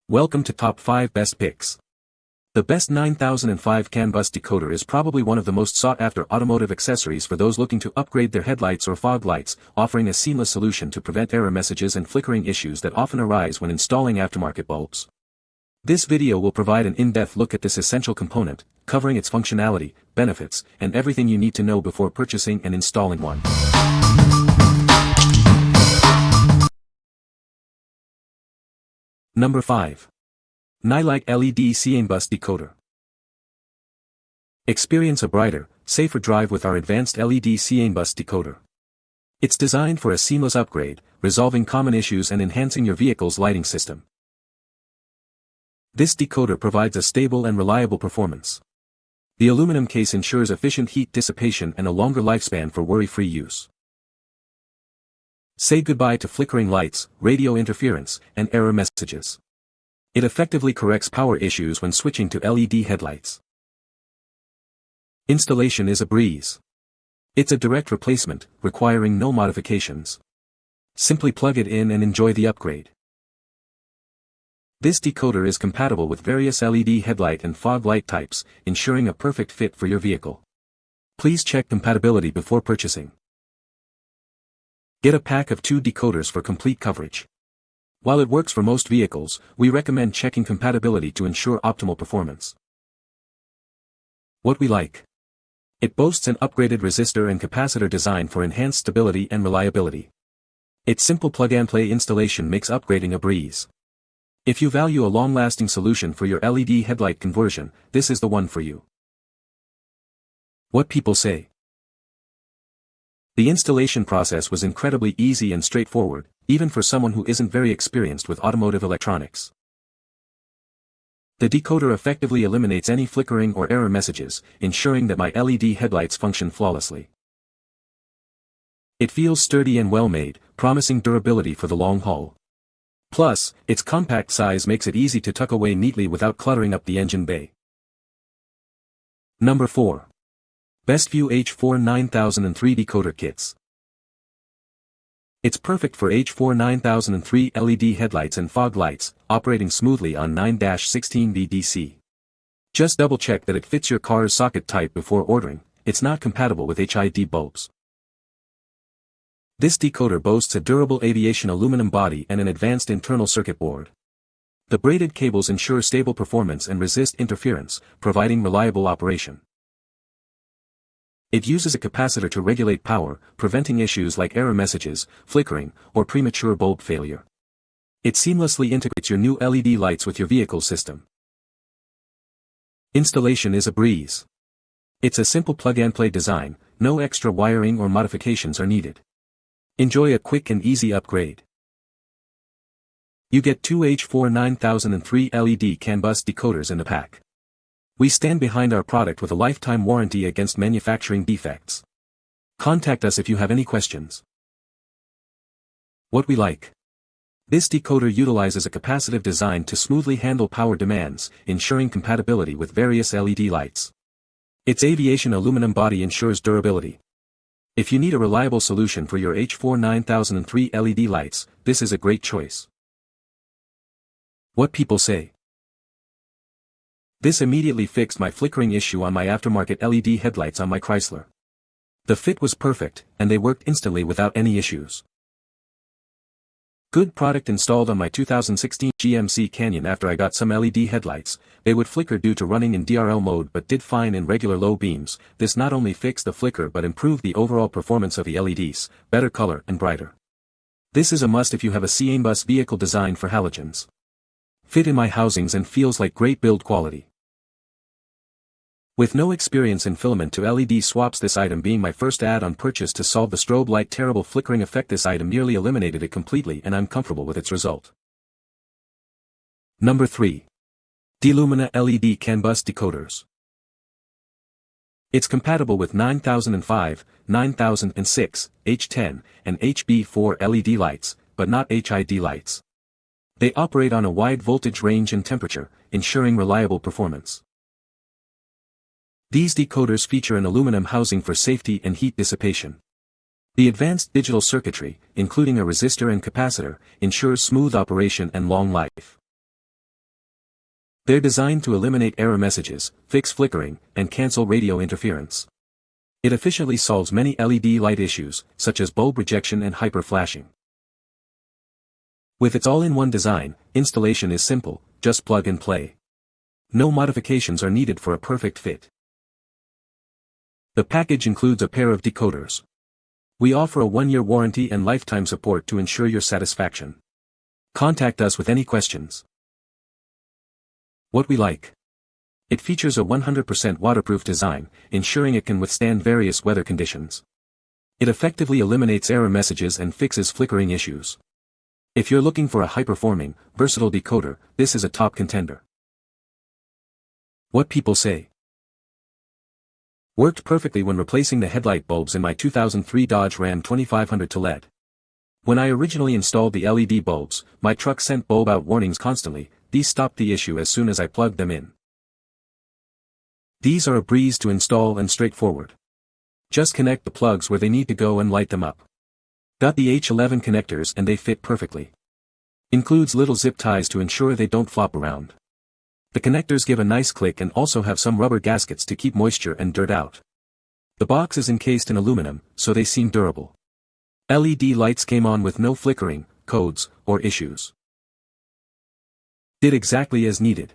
Welcome to Top 5 Best Picks. The Best 9005 Canbus Decoder is probably one of the most sought-after automotive accessories for those looking to upgrade their headlights or fog lights, offering a seamless solution to prevent error messages and flickering issues that often arise when installing aftermarket bulbs. This video will provide an in-depth look at this essential component, covering its functionality, benefits, and everything you need to know before purchasing and installing one. Number 5. Nilight LED Canbus Decoder. Experience a brighter, safer drive with our advanced LED Canbus Decoder. It's designed for a seamless upgrade, resolving common issues and enhancing your vehicle's lighting system. This decoder provides a stable and reliable performance. The aluminum case ensures efficient heat dissipation and a longer lifespan for worry-free use. Say goodbye to flickering lights, radio interference, and error messages. It effectively corrects power issues when switching to LED headlights. Installation is a breeze. It's a direct replacement, requiring no modifications. Simply plug it in and enjoy the upgrade. This decoder is compatible with various LED headlight and fog light types, ensuring a perfect fit for your vehicle. Please check compatibility before purchasing. Get a pack of 2 decoders for complete coverage. While it works for most vehicles, we recommend checking compatibility to ensure optimal performance. What we like. It boasts an upgraded resistor and capacitor design for enhanced stability and reliability. Its simple plug-and-play installation makes upgrading a breeze. If you value a long-lasting solution for your LED headlight conversion, this is the one for you. What people say. The installation process was incredibly easy and straightforward, even for someone who isn't very experienced with automotive electronics. The decoder effectively eliminates any flickering or error messages, ensuring that my LED headlights function flawlessly. It feels sturdy and well-made, promising durability for the long haul. Plus, its compact size makes it easy to tuck away neatly without cluttering up the engine bay. Number 4. Bestview H4 9003 Decoder Kits. It's perfect for H4 9003 LED headlights and fog lights, operating smoothly on 9-16V DC. Just double-check that it fits your car's socket type before ordering. It's not compatible with HID bulbs. This decoder boasts a durable aviation aluminum body and an advanced internal circuit board. The braided cables ensure stable performance and resist interference, providing reliable operation. It uses a capacitor to regulate power, preventing issues like error messages, flickering, or premature bulb failure. It seamlessly integrates your new LED lights with your vehicle system. Installation is a breeze. It's a simple plug-and-play design, no extra wiring or modifications are needed. Enjoy a quick and easy upgrade. You get 2 H4 9003 LED Canbus decoders in a pack. We stand behind our product with a lifetime warranty against manufacturing defects. Contact us if you have any questions. What we like. This decoder utilizes a capacitive design to smoothly handle power demands, ensuring compatibility with various LED lights. Its aviation aluminum body ensures durability. If you need a reliable solution for your H4 9003 LED lights, this is a great choice. What people say. This immediately fixed my flickering issue on my aftermarket LED headlights on my Chrysler. The fit was perfect, and they worked instantly without any issues. Good product installed on my 2016 GMC Canyon. After I got some LED headlights, they would flicker due to running in DRL mode but did fine in regular low beams. This not only fixed the flicker but improved the overall performance of the LEDs, better color and brighter. This is a must if you have a Canbus vehicle designed for halogens. Fit in my housings and feels like great build quality. With no experience in filament to LED swaps, this item being my first add-on purchase to solve the strobe light terrible flickering effect, this item nearly eliminated it completely and I'm comfortable with its result. Number 3. D-Lumina LED Canbus Decoders. It's compatible with 9005, 9006, H10, and HB4 LED lights, but not HID lights. They operate on a wide voltage range and temperature, ensuring reliable performance. These decoders feature an aluminum housing for safety and heat dissipation. The advanced digital circuitry, including a resistor and capacitor, ensures smooth operation and long life. They're designed to eliminate error messages, fix flickering, and cancel radio interference. It efficiently solves many LED light issues, such as bulb rejection and hyper-flashing. With its all-in-one design, installation is simple, just plug and play. No modifications are needed for a perfect fit. The package includes a pair of decoders. We offer a 1-year warranty and lifetime support to ensure your satisfaction. Contact us with any questions. What we like. It features a 100% waterproof design, ensuring it can withstand various weather conditions. It effectively eliminates error messages and fixes flickering issues. If you're looking for a high-performing, versatile decoder, this is a top contender. What people say. Worked perfectly when replacing the headlight bulbs in my 2003 Dodge Ram 2500 to LED. When I originally installed the LED bulbs, my truck sent bulb out warnings constantly. These stopped the issue as soon as I plugged them in. These are a breeze to install and straightforward. Just connect the plugs where they need to go and light them up. Got the H11 connectors and they fit perfectly. Includes little zip ties to ensure they don't flop around. The connectors give a nice click and also have some rubber gaskets to keep moisture and dirt out. The box is encased in aluminum, so they seem durable. LED lights came on with no flickering, codes, or issues. Did exactly as needed.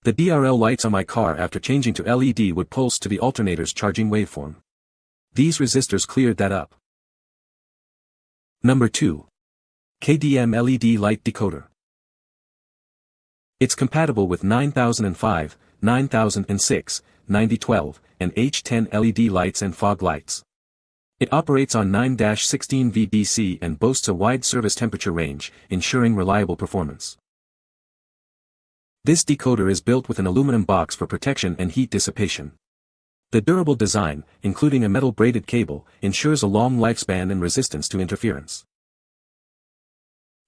The DRL lights on my car after changing to LED would pulse to the alternator's charging waveform. These resistors cleared that up. Number 2. KDM LED Light Decoder. It's compatible with 9005, 9006, 9012, and H10 LED lights and fog lights. It operates on 9-16 VDC and boasts a wide service temperature range, ensuring reliable performance. This decoder is built with an aluminum box for protection and heat dissipation. The durable design, including a metal braided cable, ensures a long lifespan and resistance to interference.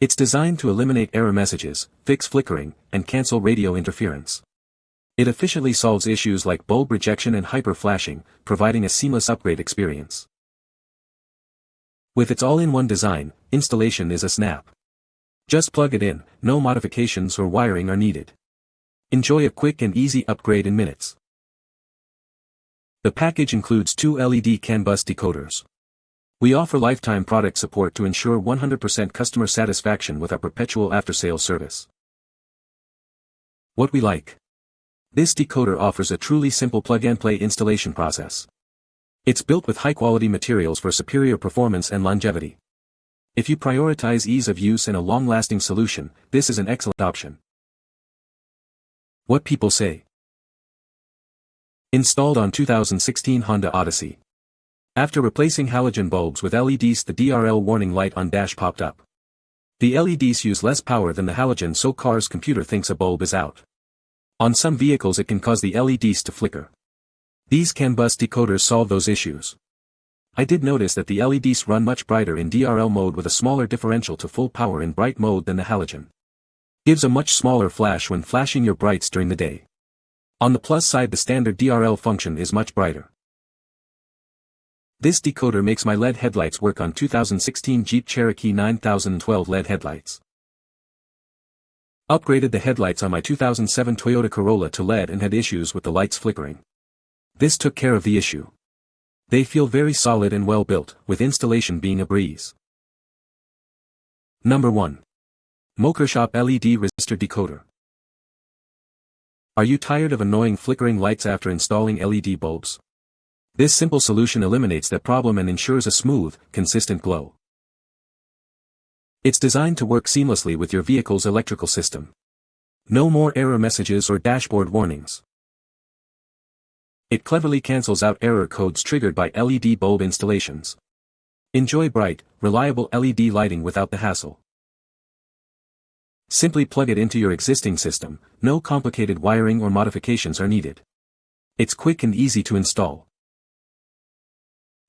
It's designed to eliminate error messages, fix flickering, and cancel radio interference. It efficiently solves issues like bulb rejection and hyper-flashing, providing a seamless upgrade experience. With its all-in-one design, installation is a snap. Just plug it in, no modifications or wiring are needed. Enjoy a quick and easy upgrade in minutes. The package includes 2 LED Canbus decoders. We offer lifetime product support to ensure 100% customer satisfaction with our perpetual after-sales service. What we like. This decoder offers a truly simple plug-and-play installation process. It's built with high-quality materials for superior performance and longevity. If you prioritize ease of use and a long-lasting solution, this is an excellent option. What people say. Installed on 2016 Honda Odyssey. After replacing halogen bulbs with LEDs, the DRL warning light on dash popped up. The LEDs use less power than the halogen, so car's computer thinks a bulb is out. On some vehicles it can cause the LEDs to flicker. These Canbus decoders solve those issues. I did notice that the LEDs run much brighter in DRL mode with a smaller differential to full power in bright mode than the halogen. Gives a much smaller flash when flashing your brights during the day. On the plus side, the standard DRL function is much brighter. This decoder makes my LED headlights work on 2016 Jeep Cherokee 9012 LED headlights. Upgraded the headlights on my 2007 Toyota Corolla to LED and had issues with the lights flickering. This took care of the issue. They feel very solid and well built, with installation being a breeze. Number 1. mokerShop LED Resistor Decoder. Are you tired of annoying flickering lights after installing LED bulbs? This simple solution eliminates that problem and ensures a smooth, consistent glow. It's designed to work seamlessly with your vehicle's electrical system. No more error messages or dashboard warnings. It cleverly cancels out error codes triggered by LED bulb installations. Enjoy bright, reliable LED lighting without the hassle. Simply plug it into your existing system, no complicated wiring or modifications are needed. It's quick and easy to install.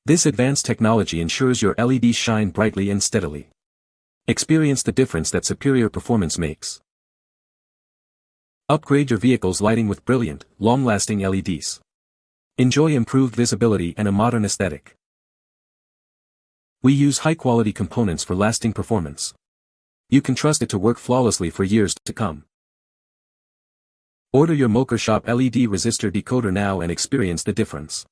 This advanced technology ensures your LEDs shine brightly and steadily. Experience the difference that superior performance makes. Upgrade your vehicle's lighting with brilliant, long-lasting LEDs. Enjoy improved visibility and a modern aesthetic. We use high-quality components for lasting performance. You can trust it to work flawlessly for years to come. Order your mokerShop LED Resistor Decoder now and experience the difference.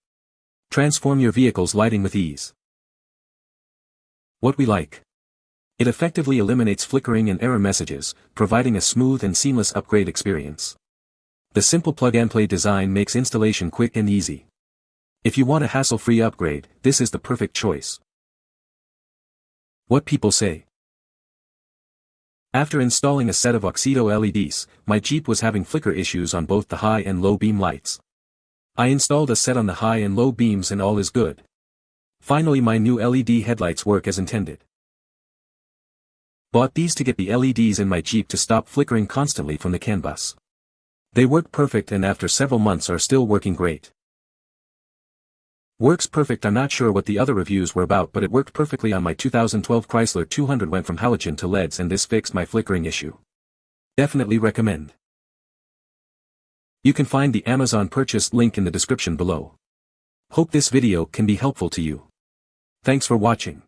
Transform your vehicle's lighting with ease. What we like. It effectively eliminates flickering and error messages, providing a smooth and seamless upgrade experience. The simple plug-and-play design makes installation quick and easy. If you want a hassle-free upgrade, this is the perfect choice. What people say. After installing a set of Oxido LEDs, my Jeep was having flicker issues on both the high and low beam lights. I installed a set on the high and low beams and all is good. Finally, my new LED headlights work as intended. Bought these to get the LEDs in my Jeep to stop flickering constantly from the Canbus. They work perfect and after several months are still working great. Works perfect. I'm not sure what the other reviews were about, but it worked perfectly on my 2012 Chrysler 200. Went from halogen to LEDs and this fixed my flickering issue. Definitely recommend. You can find the Amazon purchase link in the description below. Hope this video can be helpful to you. Thanks for watching.